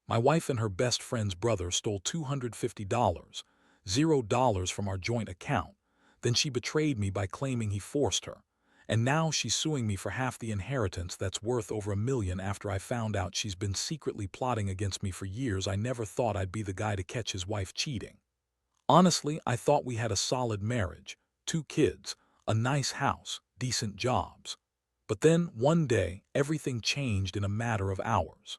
My wife and her best friend's brother stole $250, $0 from our joint account. Then she betrayed me by claiming he forced her. And now she's suing me for half the inheritance that's worth over $1 million after I found out she's been secretly plotting against me for years. I never thought I'd be the guy to catch his wife cheating. Honestly, I thought we had a solid marriage, 2 kids, a nice house, decent jobs. But then, one day, everything changed in a matter of hours.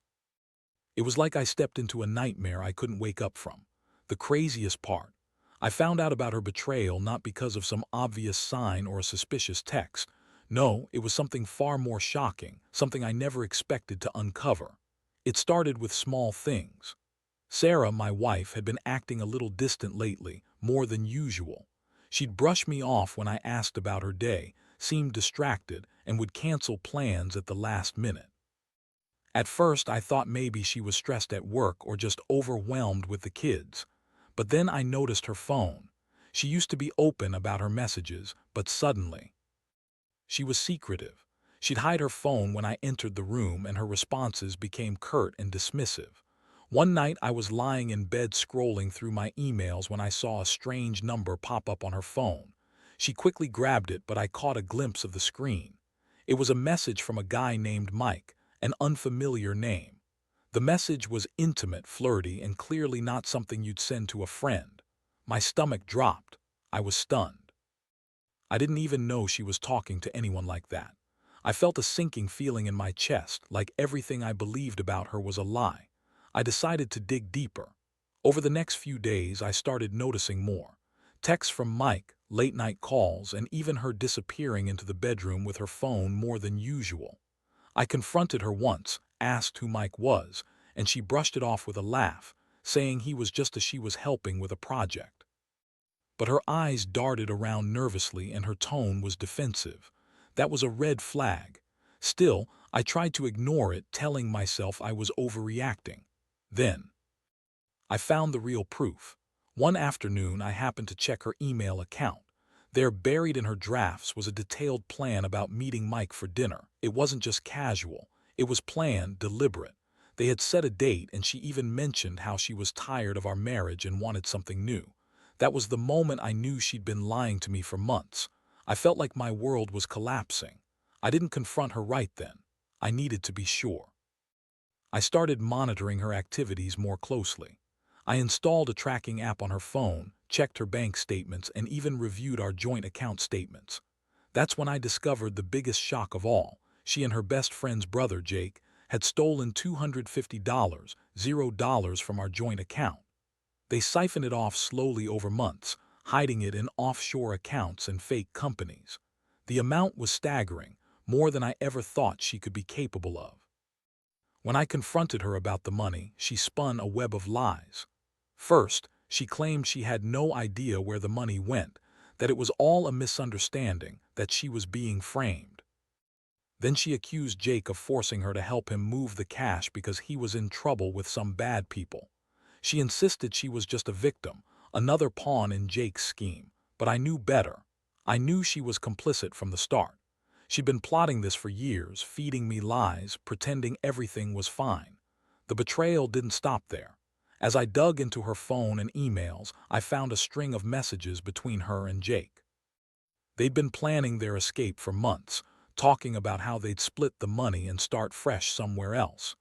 It was like I stepped into a nightmare I couldn't wake up from. The craziest part, I found out about her betrayal not because of some obvious sign or a suspicious text. No, it was something far more shocking, something I never expected to uncover. It started with small things. Sarah, my wife, had been acting a little distant lately, more than usual. She'd brush me off when I asked about her day, seemed distracted, and would cancel plans at the last minute. At first, I thought maybe she was stressed at work or just overwhelmed with the kids. But then I noticed her phone. She used to be open about her messages, but suddenly, she was secretive. She'd hide her phone when I entered the room, and her responses became curt and dismissive. One night I was lying in bed scrolling through my emails when I saw a strange number pop up on her phone. She quickly grabbed it, but I caught a glimpse of the screen. It was a message from a guy named Mike, an unfamiliar name. The message was intimate, flirty, and clearly not something you'd send to a friend. My stomach dropped. I was stunned. I didn't even know she was talking to anyone like that. I felt a sinking feeling in my chest, like everything I believed about her was a lie. I decided to dig deeper. Over the next few days, I started noticing more. Texts from Mike, late-night calls, and even her disappearing into the bedroom with her phone more than usual. I confronted her once, asked who Mike was, and she brushed it off with a laugh, saying he was just as she was helping with a project. But her eyes darted around nervously and her tone was defensive. That was a red flag. Still, I tried to ignore it, telling myself I was overreacting. Then, I found the real proof. One afternoon, I happened to check her email account. There, buried in her drafts, was a detailed plan about meeting Mike for dinner. It wasn't just casual. It was planned, deliberate. They had set a date, and she even mentioned how she was tired of our marriage and wanted something new. That was the moment I knew she'd been lying to me for months. I felt like my world was collapsing. I didn't confront her right then. I needed to be sure. I started monitoring her activities more closely. I installed a tracking app on her phone, checked her bank statements, and even reviewed our joint account statements. That's when I discovered the biggest shock of all. She and her best friend's brother, Jake, had stolen $250, $0 from our joint account. They siphoned it off slowly over months, hiding it in offshore accounts and fake companies. The amount was staggering, more than I ever thought she could be capable of. When I confronted her about the money, she spun a web of lies. First, she claimed she had no idea where the money went, that it was all a misunderstanding, that she was being framed. Then she accused Jake of forcing her to help him move the cash because he was in trouble with some bad people. She insisted she was just a victim, another pawn in Jake's scheme. But I knew better. I knew she was complicit from the start. She'd been plotting this for years, feeding me lies, pretending everything was fine. The betrayal didn't stop there. As I dug into her phone and emails, I found a string of messages between her and Jake. They'd been planning their escape for months, talking about how they'd split the money and start fresh somewhere else.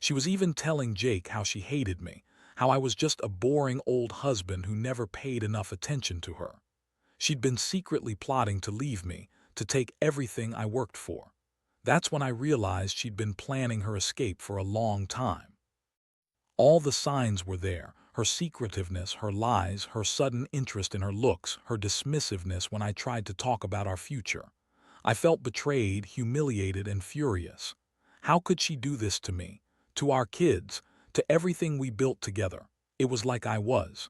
She was even telling Jake how she hated me, how I was just a boring old husband who never paid enough attention to her. She'd been secretly plotting to leave me, to take everything I worked for. That's when I realized she'd been planning her escape for a long time. All the signs were there: her secretiveness, her lies, her sudden interest in her looks, her dismissiveness when I tried to talk about our future. I felt betrayed, humiliated, and furious. How could she do this to me, to our kids, to everything we built together? It was like I was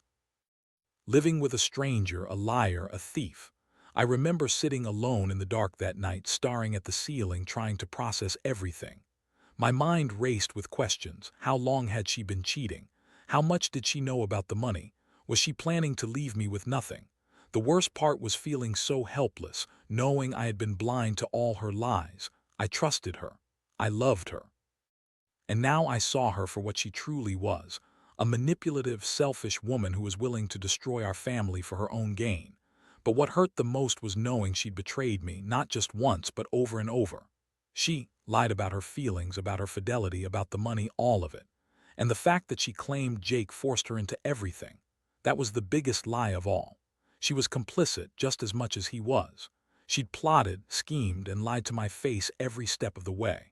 living with a stranger, a liar, a thief. I remember sitting alone in the dark that night, staring at the ceiling, trying to process everything. My mind raced with questions. How long had she been cheating? How much did she know about the money? Was she planning to leave me with nothing? The worst part was feeling so helpless, knowing I had been blind to all her lies. I trusted her. I loved her. and now I saw her for what she truly was, a manipulative, selfish woman who was willing to destroy our family for her own gain. But what hurt the most was knowing she'd betrayed me, not just once, but over and over. She lied about her feelings, about her fidelity, about the money, all of it. And the fact that she claimed Jake forced her into everything, that was the biggest lie of all. She was complicit just as much as he was. She'd plotted, schemed, and lied to my face every step of the way.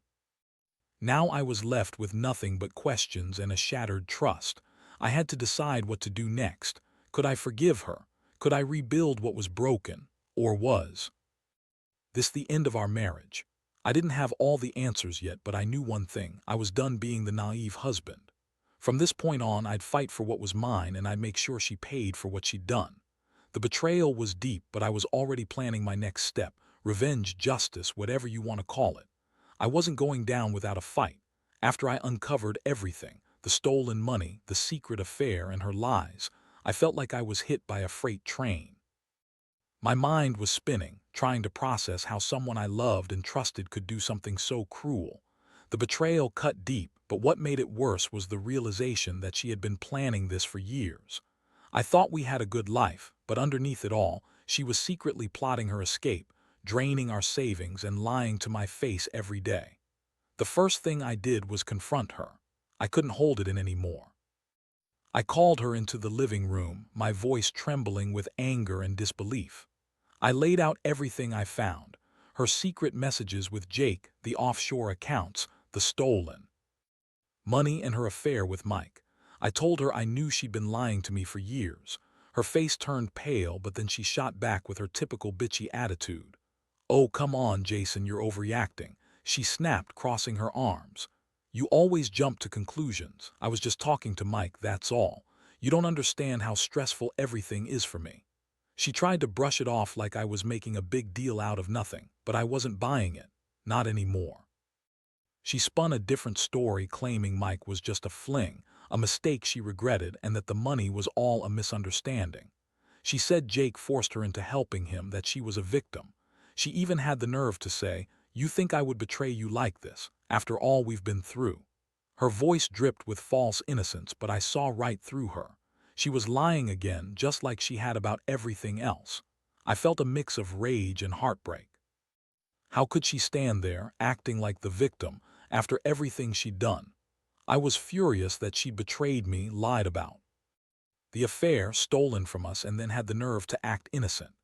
Now I was left with nothing but questions and a shattered trust. I had to decide what to do next. Could I forgive her? Could I rebuild what was broken? Or was this the end of our marriage? I didn't have all the answers yet, but I knew one thing. I was done being the naive husband. From this point on, I'd fight for what was mine, and I'd make sure she paid for what she'd done. The betrayal was deep, but I was already planning my next step. Revenge, justice, whatever you want to call it. I wasn't going down without a fight. After I uncovered everything, the stolen money, the secret affair, and her lies, I felt like I was hit by a freight train. My mind was spinning, trying to process how someone I loved and trusted could do something so cruel. The betrayal cut deep, but what made it worse was the realization that she had been planning this for years. I thought we had a good life, but underneath it all, she was secretly plotting her escape, draining our savings and lying to my face every day. The first thing I did was confront her. I couldn't hold it in anymore. I called her into the living room, my voice trembling with anger and disbelief. I laid out everything I found, her secret messages with Jake, the offshore accounts, the stolen money, and her affair with Mike. I told her I knew she'd been lying to me for years. Her face turned pale, but then she shot back with her typical bitchy attitude. "Oh, come on, Jason, you're overreacting," she snapped, crossing her arms. "You always jump to conclusions. I was just talking to Mike, that's all. You don't understand how stressful everything is for me." She tried to brush it off like I was making a big deal out of nothing, but I wasn't buying it. Not anymore. She spun a different story, claiming Mike was just a fling, a mistake she regretted, and that the money was all a misunderstanding. She said Jake forced her into helping him, that she was a victim. She even had the nerve to say, "You think I would betray you like this, after all we've been through?" Her voice dripped with false innocence, but I saw right through her. She was lying again, just like she had about everything else. I felt a mix of rage and heartbreak. How could she stand there, acting like the victim, after everything she'd done? I was furious that she'd betrayed me, lied about the affair, stolen from us, and then had the nerve to act innocent.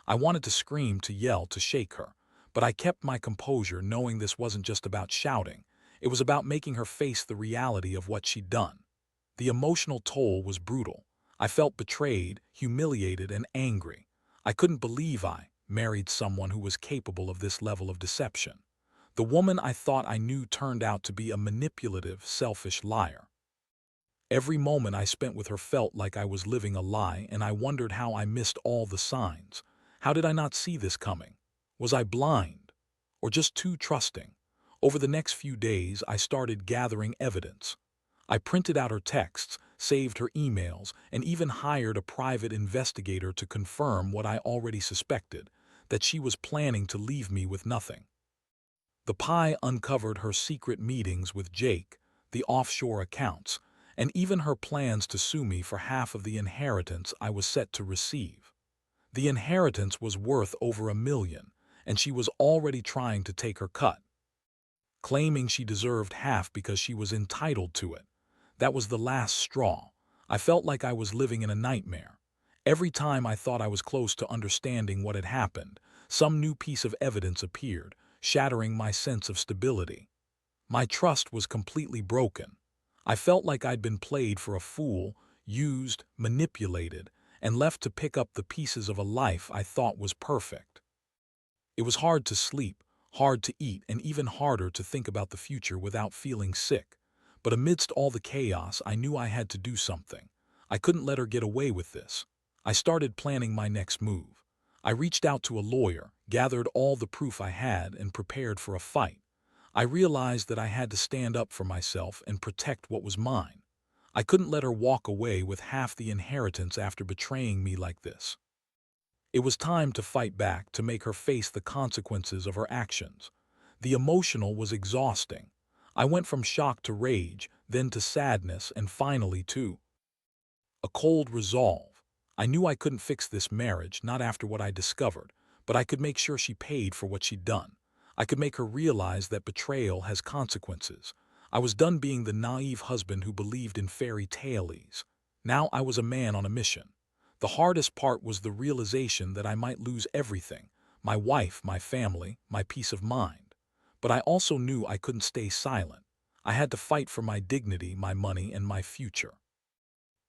I wanted to scream, to yell, to shake her, but I kept my composure, knowing this wasn't just about shouting. It was about making her face the reality of what she'd done. The emotional toll was brutal. I felt betrayed, humiliated, and angry. I couldn't believe I married someone who was capable of this level of deception. The woman I thought I knew turned out to be a manipulative, selfish liar. Every moment I spent with her felt like I was living a lie, and I wondered how I missed all the signs. How did I not see this coming? Was I blind? Or just too trusting? Over the next few days, I started gathering evidence. I printed out her texts, saved her emails, and even hired a private investigator to confirm what I already suspected, that she was planning to leave me with nothing. The PI uncovered her secret meetings with Jake, the offshore accounts, and even her plans to sue me for half of the inheritance I was set to receive. The inheritance was worth over $1 million, and she was already trying to take her cut, claiming she deserved half because she was entitled to it. That was the last straw. I felt like I was living in a nightmare. Every time I thought I was close to understanding what had happened, some new piece of evidence appeared, shattering my sense of stability. My trust was completely broken. I felt like I'd been played for a fool, used, manipulated, and left to pick up the pieces of a life I thought was perfect. It was hard to sleep, hard to eat, and even harder to think about the future without feeling sick. But amidst all the chaos, I knew I had to do something. I couldn't let her get away with this. I started planning my next move. I reached out to a lawyer, gathered all the proof I had, and prepared for a fight. I realized that I had to stand up for myself and protect what was mine. I couldn't let her walk away with half the inheritance after betraying me like this. It was time to fight back, to make her face the consequences of her actions. The emotional was exhausting. I went from shock to rage, then to sadness, and finally to a cold resolve. I knew I couldn't fix this marriage, not after what I discovered, but I could make sure she paid for what she'd done. I could make her realize that betrayal has consequences. I was done being the naive husband who believed in fairy tales. Now I was a man on a mission. The hardest part was the realization that I might lose everything: my wife, my family, my peace of mind. But I also knew I couldn't stay silent. I had to fight for my dignity, my money, and my future.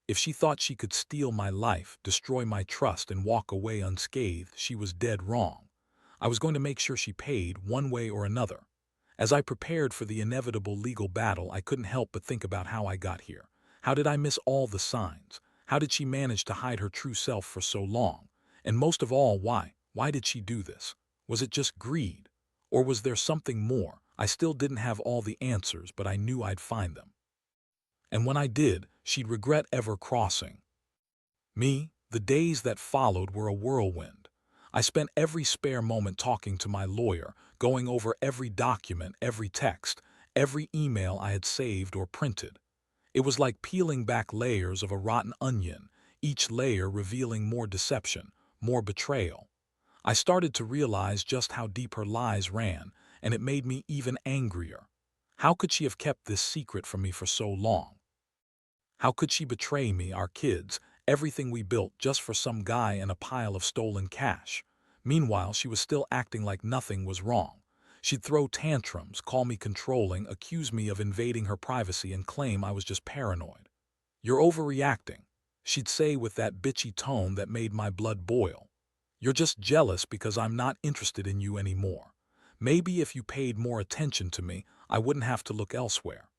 If she thought she could steal my life, destroy my trust, and walk away unscathed, she was dead wrong. I was going to make sure she paid, one way or another. As I prepared for the inevitable legal battle, I couldn't help but think about how I got here. How did I miss all the signs? How did she manage to hide her true self for so long? And most of all, why? Why did she do this? Was it just greed? Or was there something more? I still didn't have all the answers, but I knew I'd find them. And when I did, she'd regret ever crossing me. The days that followed were a whirlwind. I spent every spare moment talking to my lawyer, going over every document, every text, every email I had saved or printed. It was like peeling back layers of a rotten onion, each layer revealing more deception, more betrayal. I started to realize just how deep her lies ran, and it made me even angrier. How could she have kept this secret from me for so long? How could she betray me, our kids, everything we built, just for some guy and a pile of stolen cash? Meanwhile, she was still acting like nothing was wrong. She'd throw tantrums, call me controlling, accuse me of invading her privacy, and claim I was just paranoid. "You're overreacting," she'd say with that bitchy tone that made my blood boil. "You're just jealous because I'm not interested in you anymore. Maybe if you paid more attention to me, I wouldn't have to look elsewhere."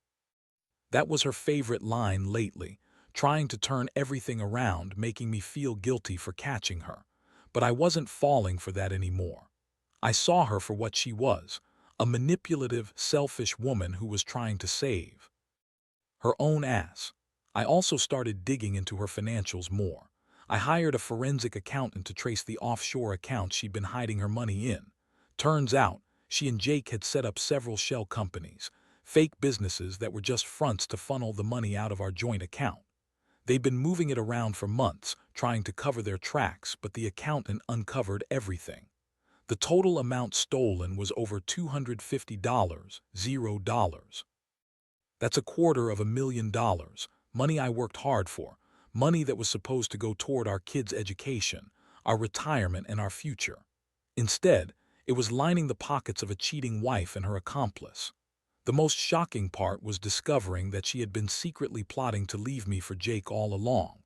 That was her favorite line lately, trying to turn everything around, making me feel guilty for catching her. But I wasn't falling for that anymore. I saw her for what she was: a manipulative, selfish woman who was trying to save her own ass. I also started digging into her financials more. I hired a forensic accountant to trace the offshore accounts she'd been hiding her money in. Turns out, she and Jake had set up several shell companies, fake businesses that were just fronts to funnel the money out of our joint account. They'd been moving it around for months, trying to cover their tracks, but the accountant uncovered everything. The total amount stolen was over $250, $0. That's $250,000, money I worked hard for, money that was supposed to go toward our kids' education, our retirement, and our future. Instead, it was lining the pockets of a cheating wife and her accomplice. The most shocking part was discovering that she had been secretly plotting to leave me for Jake all along.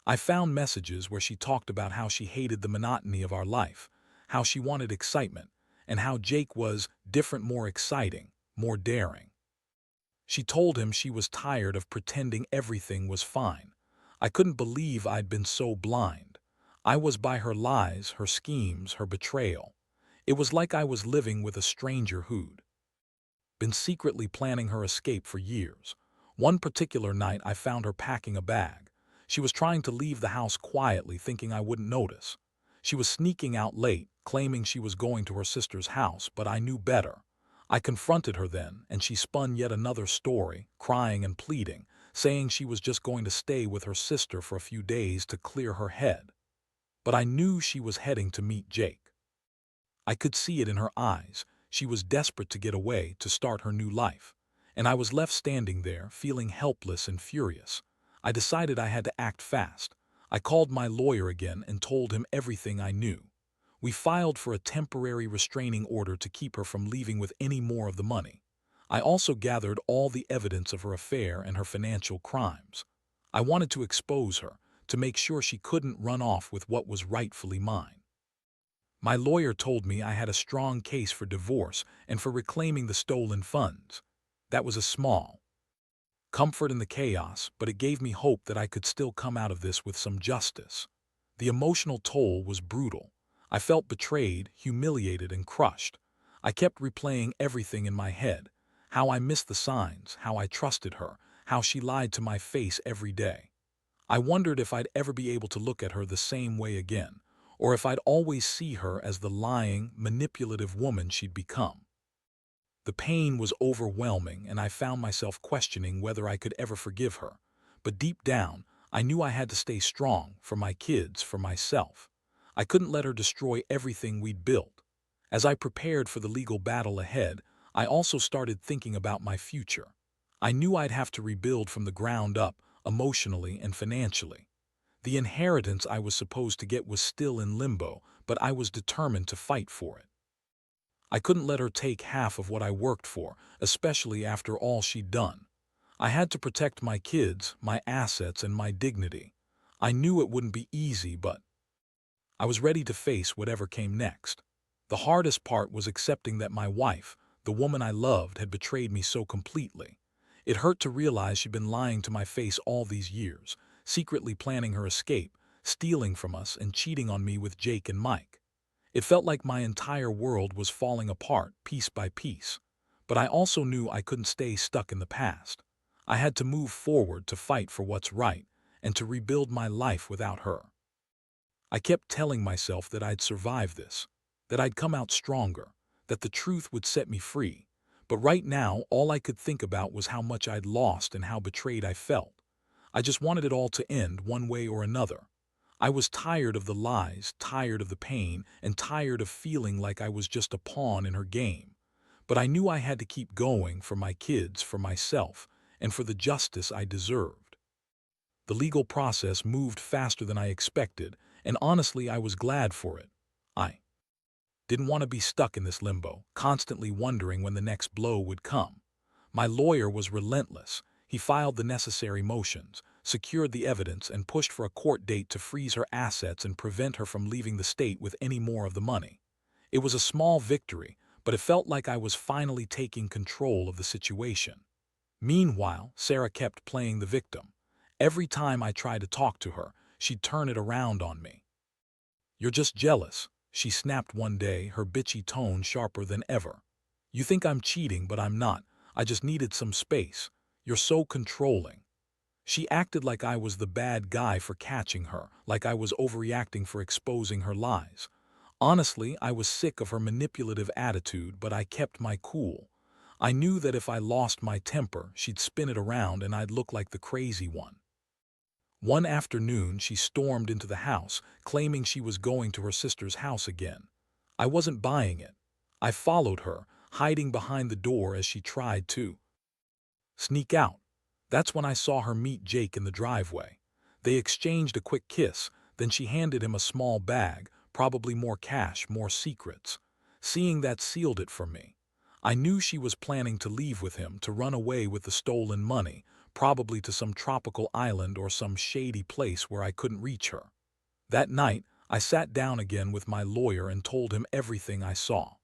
I found messages where she talked about how she hated the monotony of our life, how she wanted excitement, and how Jake was different, more exciting, more daring. She told him she was tired of pretending everything was fine. I couldn't believe I'd been so blind. I was by her lies, her schemes, her betrayal. It was like I was living with a stranger who'd been secretly planning her escape for years. One particular night, I found her packing a bag. She was trying to leave the house quietly, thinking I wouldn't notice. She was sneaking out late, claiming she was going to her sister's house, but I knew better. I confronted her then, and she spun yet another story, crying and pleading, saying she was just going to stay with her sister for a few days to clear her head. But I knew she was heading to meet Jake. I could see it in her eyes. She was desperate to get away, to start her new life. And I was left standing there, feeling helpless and furious. I decided I had to act fast. I called my lawyer again and told him everything I knew. We filed for a temporary restraining order to keep her from leaving with any more of the money. I also gathered all the evidence of her affair and her financial crimes. I wanted to expose her, to make sure she couldn't run off with what was rightfully mine. My lawyer told me I had a strong case for divorce and for reclaiming the stolen funds. That was a small comfort in the chaos, but it gave me hope that I could still come out of this with some justice. The emotional toll was brutal. I felt betrayed, humiliated, and crushed. I kept replaying everything in my head: how I missed the signs, how I trusted her, how she lied to my face every day. I wondered if I'd ever be able to look at her the same way again, or if I'd always see her as the lying, manipulative woman she'd become. The pain was overwhelming, and I found myself questioning whether I could ever forgive her. But deep down, I knew I had to stay strong for my kids, for myself. I couldn't let her destroy everything we'd built. As I prepared for the legal battle ahead, I also started thinking about my future. I knew I'd have to rebuild from the ground up, emotionally and financially. The inheritance I was supposed to get was still in limbo, but I was determined to fight for it. I couldn't let her take half of what I worked for, especially after all she'd done. I had to protect my kids, my assets, and my dignity. I knew it wouldn't be easy, but I was ready to face whatever came next. The hardest part was accepting that my wife, the woman I loved, had betrayed me so completely. It hurt to realize she'd been lying to my face all these years, secretly planning her escape, stealing from us, and cheating on me with Jake and Mike. It felt like my entire world was falling apart, piece by piece. But I also knew I couldn't stay stuck in the past. I had to move forward to fight for what's right, and to rebuild my life without her. I kept telling myself that I'd survive this, that I'd come out stronger, that the truth would set me free. But right now, all I could think about was how much I'd lost and how betrayed I felt. I just wanted it all to end one way or another. I was tired of the lies, tired of the pain, and tired of feeling like I was just a pawn in her game. But I knew I had to keep going for my kids, for myself, and for the justice I deserved. The legal process moved faster than I expected, and honestly, I was glad for it. I didn't want to be stuck in this limbo, constantly wondering when the next blow would come. My lawyer was relentless. He filed the necessary motions, secured the evidence, and pushed for a court date to freeze her assets and prevent her from leaving the state with any more of the money. It was a small victory, but it felt like I was finally taking control of the situation. Meanwhile, Sarah kept playing the victim. Every time I tried to talk to her, she'd turn it around on me. "You're just jealous," she snapped one day, her bitchy tone sharper than ever. "You think I'm cheating, but I'm not. I just needed some space. You're so controlling." She acted like I was the bad guy for catching her, like I was overreacting for exposing her lies. Honestly, I was sick of her manipulative attitude, but I kept my cool. I knew that if I lost my temper, she'd spin it around and I'd look like the crazy one. One afternoon, she stormed into the house, claiming she was going to her sister's house again. I wasn't buying it. I followed her, hiding behind the door as she tried to sneak out. That's when I saw her meet Jake in the driveway. They exchanged a quick kiss, then she handed him a small bag, probably more cash, more secrets. Seeing that sealed it for me. I knew she was planning to leave with him, to run away with the stolen money, probably to some tropical island or some shady place where I couldn't reach her. That night, I sat down again with my lawyer and told him everything I saw.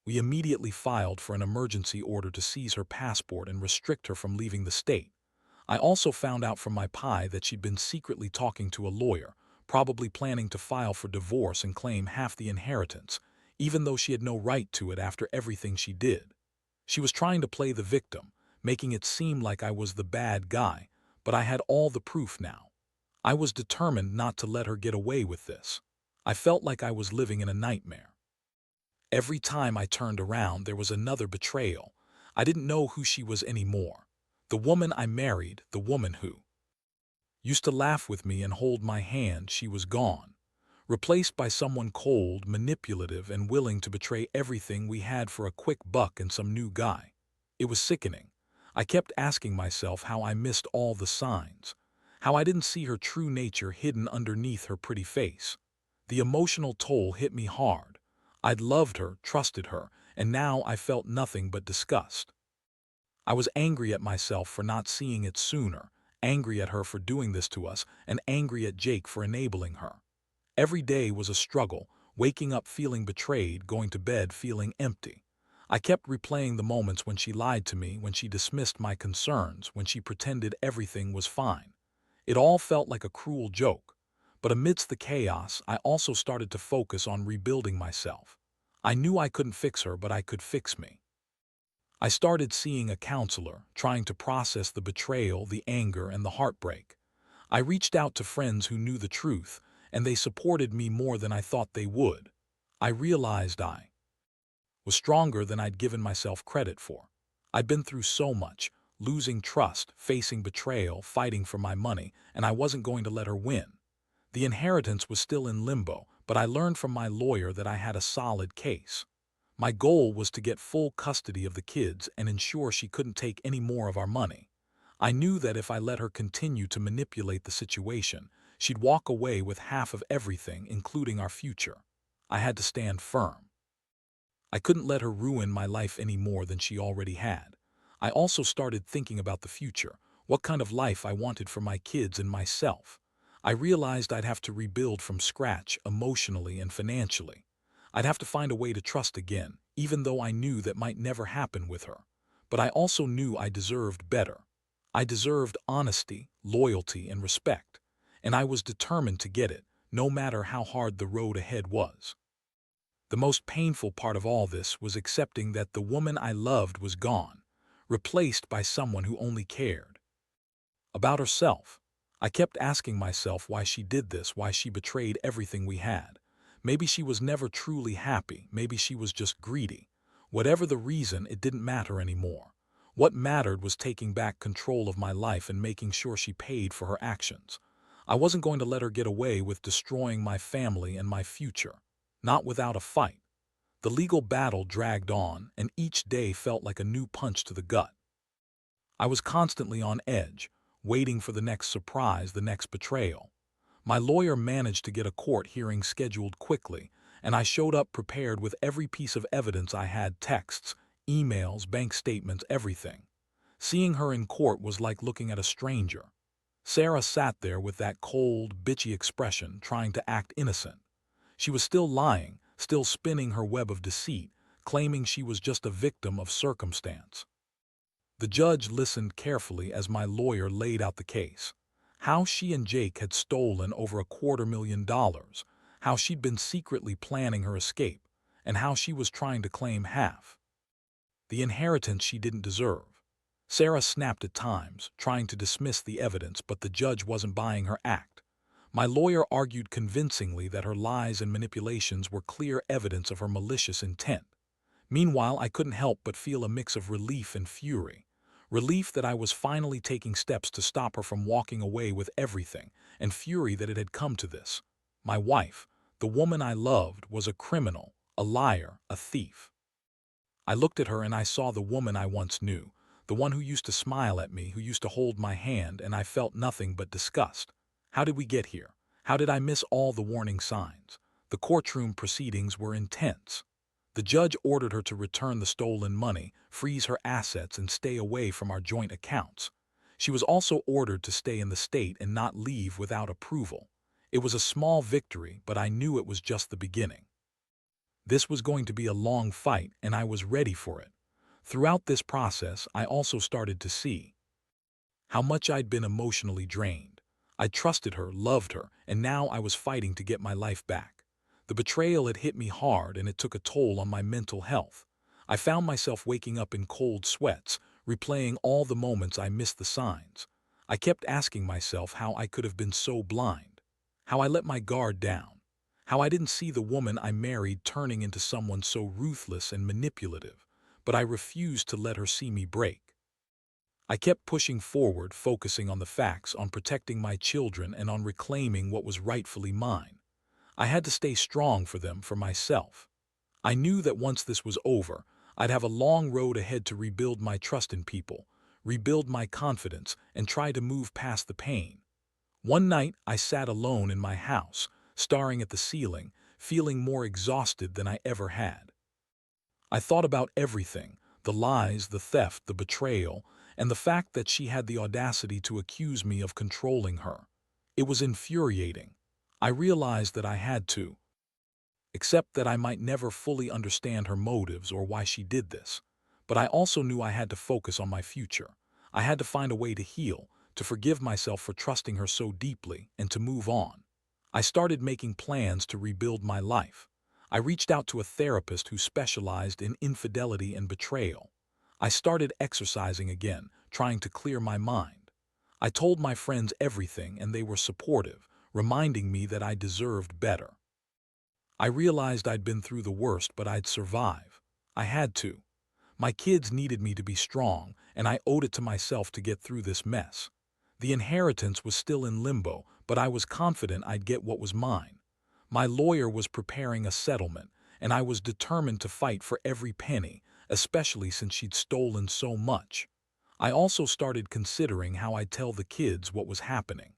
We immediately filed for an emergency order to seize her passport and restrict her from leaving the state. I also found out from my pie that she'd been secretly talking to a lawyer, probably planning to file for divorce and claim half the inheritance, even though she had no right to it after everything she did. She was trying to play the victim, making it seem like I was the bad guy, but I had all the proof now. I was determined not to let her get away with this. I felt like I was living in a nightmare. Every time I turned around, there was another betrayal. I didn't know who she was anymore. The woman I married, the woman who used to laugh with me and hold my hand, she was gone. Replaced by someone cold, manipulative, and willing to betray everything we had for a quick buck and some new guy. It was sickening. I kept asking myself how I missed all the signs, how I didn't see her true nature hidden underneath her pretty face. The emotional toll hit me hard. I'd loved her, trusted her, and now I felt nothing but disgust. I was angry at myself for not seeing it sooner, angry at her for doing this to us, and angry at Jake for enabling her. Every day was a struggle, waking up feeling betrayed, going to bed feeling empty. I kept replaying the moments when she lied to me, when she dismissed my concerns, when she pretended everything was fine. It all felt like a cruel joke. But amidst the chaos, I also started to focus on rebuilding myself. I knew I couldn't fix her, but I could fix me. I started seeing a counselor, trying to process the betrayal, the anger, and the heartbreak. I reached out to friends who knew the truth, and they supported me more than I thought they would. I realized I was stronger than I'd given myself credit for. I'd been through so much, losing trust, facing betrayal, fighting for my money, and I wasn't going to let her win. The inheritance was still in limbo, but I learned from my lawyer that I had a solid case. My goal was to get full custody of the kids and ensure she couldn't take any more of our money. I knew that if I let her continue to manipulate the situation, she'd walk away with half of everything, including our future. I had to stand firm. I couldn't let her ruin my life any more than she already had. I also started thinking about the future, what kind of life I wanted for my kids and myself. I realized I'd have to rebuild from scratch emotionally and financially. I'd have to find a way to trust again, even though I knew that might never happen with her. But I also knew I deserved better. I deserved honesty, loyalty, and respect. And I was determined to get it, no matter how hard the road ahead was. The most painful part of all this was accepting that the woman I loved was gone, replaced by someone who only cared about herself. I kept asking myself why she did this, why she betrayed everything we had. Maybe she was never truly happy, maybe she was just greedy. Whatever the reason, it didn't matter anymore. What mattered was taking back control of my life and making sure she paid for her actions. I wasn't going to let her get away with destroying my family and my future. Not without a fight. The legal battle dragged on, and each day felt like a new punch to the gut. I was constantly on edge, waiting for the next surprise, the next betrayal. My lawyer managed to get a court hearing scheduled quickly, and I showed up prepared with every piece of evidence I had: texts, emails, bank statements, everything. Seeing her in court was like looking at a stranger. Sarah sat there with that cold, bitchy expression, trying to act innocent. She was still lying, still spinning her web of deceit, claiming she was just a victim of circumstance. The judge listened carefully as my lawyer laid out the case. How she and Jake had stolen over $250,000, how she'd been secretly planning her escape, and how she was trying to claim half. The inheritance she didn't deserve. Sarah snapped at times, trying to dismiss the evidence, but the judge wasn't buying her act. My lawyer argued convincingly that her lies and manipulations were clear evidence of her malicious intent. Meanwhile, I couldn't help but feel a mix of relief and fury. Relief that I was finally taking steps to stop her from walking away with everything, and fury that it had come to this. My wife, the woman I loved, was a criminal, a liar, a thief. I looked at her and I saw the woman I once knew, the one who used to smile at me, who used to hold my hand, and I felt nothing but disgust. How did we get here? How did I miss all the warning signs? The courtroom proceedings were intense. The judge ordered her to return the stolen money, freeze her assets, and stay away from our joint accounts. She was also ordered to stay in the state and not leave without approval. It was a small victory, but I knew it was just the beginning. This was going to be a long fight, and I was ready for it. Throughout this process, I also started to see how much I'd been emotionally drained. I trusted her, loved her, and now I was fighting to get my life back. The betrayal had hit me hard, and it took a toll on my mental health. I found myself waking up in cold sweats, replaying all the moments I missed the signs. I kept asking myself how I could have been so blind, how I let my guard down, how I didn't see the woman I married turning into someone so ruthless and manipulative, but I refused to let her see me break. I kept pushing forward, focusing on the facts, on protecting my children, and on reclaiming what was rightfully mine. I had to stay strong for them, for myself. I knew that once this was over, I'd have a long road ahead to rebuild my trust in people, rebuild my confidence, and try to move past the pain. One night, I sat alone in my house, staring at the ceiling, feeling more exhausted than I ever had. I thought about everything: the lies, the theft, the betrayal, and the fact that she had the audacity to accuse me of controlling her. It was infuriating. I realized that I had to accept that I might never fully understand her motives or why she did this. But I also knew I had to focus on my future. I had to find a way to heal, to forgive myself for trusting her so deeply, and to move on. I started making plans to rebuild my life. I reached out to a therapist who specialized in infidelity and betrayal. I started exercising again, trying to clear my mind. I told my friends everything, and they were supportive, reminding me that I deserved better. I realized I'd been through the worst, but I'd survive. I had to. My kids needed me to be strong, and I owed it to myself to get through this mess. The inheritance was still in limbo, but I was confident I'd get what was mine. My lawyer was preparing a settlement, and I was determined to fight for every penny, especially since she'd stolen so much. I also started considering how I'd tell the kids what was happening.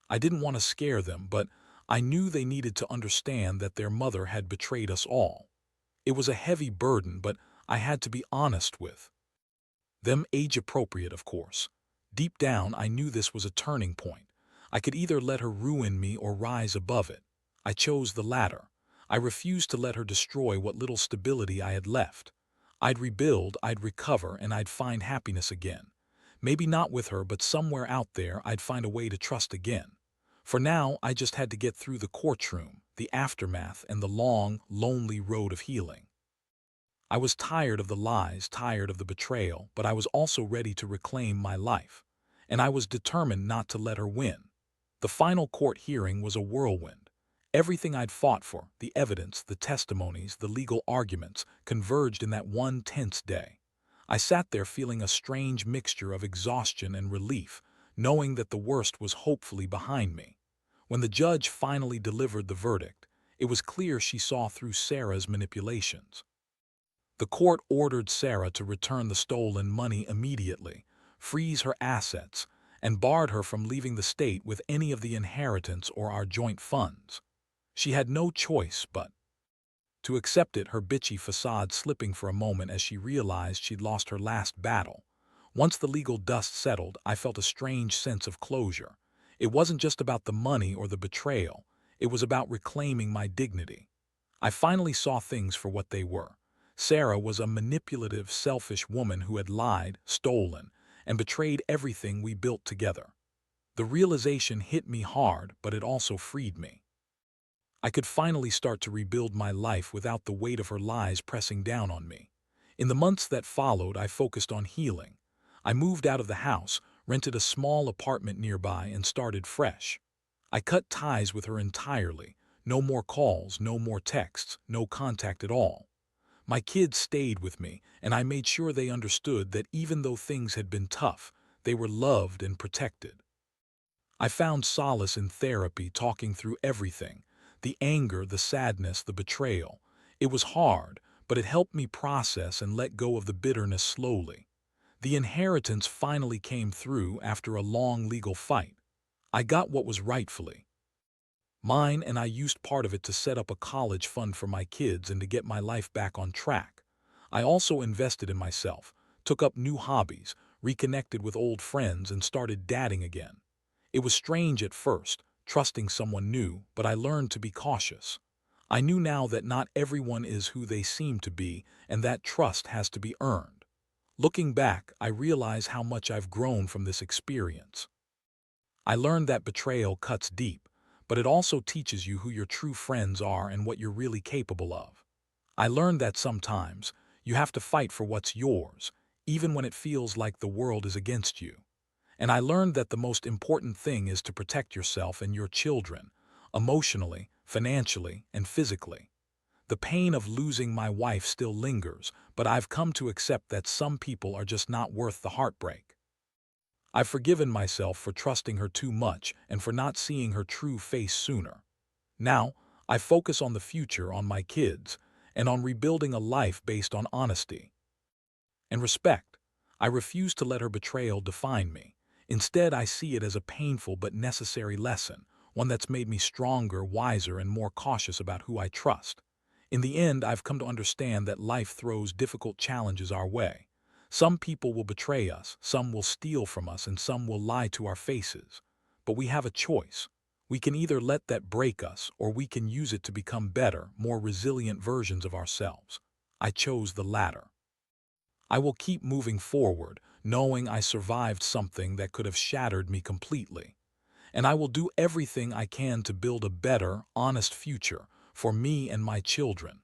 I didn't want to scare them, but I knew they needed to understand that their mother had betrayed us all. It was a heavy burden, but I had to be honest with them, age appropriate, of course. Deep down, I knew this was a turning point. I could either let her ruin me or rise above it. I chose the latter. I refused to let her destroy what little stability I had left. I'd rebuild, I'd recover, and I'd find happiness again. Maybe not with her, but somewhere out there I'd find a way to trust again. For now, I just had to get through the courtroom, the aftermath, and the long, lonely road of healing. I was tired of the lies, tired of the betrayal, but I was also ready to reclaim my life. And I was determined not to let her win. The final court hearing was a whirlwind. Everything I'd fought for, the evidence, the testimonies, the legal arguments, converged in that one tense day. I sat there feeling a strange mixture of exhaustion and relief, knowing that the worst was hopefully behind me. When the judge finally delivered the verdict, it was clear she saw through Sarah's manipulations. The court ordered Sarah to return the stolen money immediately, freeze her assets, and barred her from leaving the state with any of the inheritance or our joint funds. She had no choice but to accept it, her bitchy facade slipping for a moment as she realized she'd lost her last battle. Once the legal dust settled, I felt a strange sense of closure. It wasn't just about the money or the betrayal. It was about reclaiming my dignity. I finally saw things for what they were. Sarah was a manipulative, selfish woman who had lied, stolen, and betrayed everything we built together. The realization hit me hard, but it also freed me. I could finally start to rebuild my life without the weight of her lies pressing down on me. In the months that followed, I focused on healing. I moved out of the house, rented a small apartment nearby, and started fresh. I cut ties with her entirely. No more calls, no more texts, no contact at all. My kids stayed with me, and I made sure they understood that even though things had been tough, they were loved and protected. I found solace in therapy, talking through everything, the anger, the sadness, the betrayal. It was hard, but it helped me process and let go of the bitterness slowly. The inheritance finally came through after a long legal fight. I got what was rightfully mine, and I used part of it to set up a college fund for my kids and to get my life back on track. I also invested in myself, took up new hobbies, reconnected with old friends, and started dating again. It was strange at first, trusting someone new, but I learned to be cautious. I knew now that not everyone is who they seem to be, and that trust has to be earned. Looking back, I realize how much I've grown from this experience. I learned that betrayal cuts deep, but it also teaches you who your true friends are and what you're really capable of. I learned that sometimes you have to fight for what's yours, even when it feels like the world is against you. And I learned that the most important thing is to protect yourself and your children, emotionally, financially, and physically. The pain of losing my wife still lingers, but I've come to accept that some people are just not worth the heartbreak. I've forgiven myself for trusting her too much and for not seeing her true face sooner. Now, I focus on the future, on my kids, and on rebuilding a life based on honesty and respect. I refuse to let her betrayal define me. Instead, I see it as a painful but necessary lesson, one that's made me stronger, wiser, and more cautious about who I trust. In the end, I've come to understand that life throws difficult challenges our way. Some people will betray us, some will steal from us, and some will lie to our faces. But we have a choice. We can either let that break us, or we can use it to become better, more resilient versions of ourselves. I chose the latter. I will keep moving forward, knowing I survived something that could have shattered me completely. And I will do everything I can to build a better, honest future for me and my children.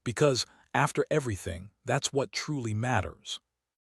Because, after everything, that's what truly matters.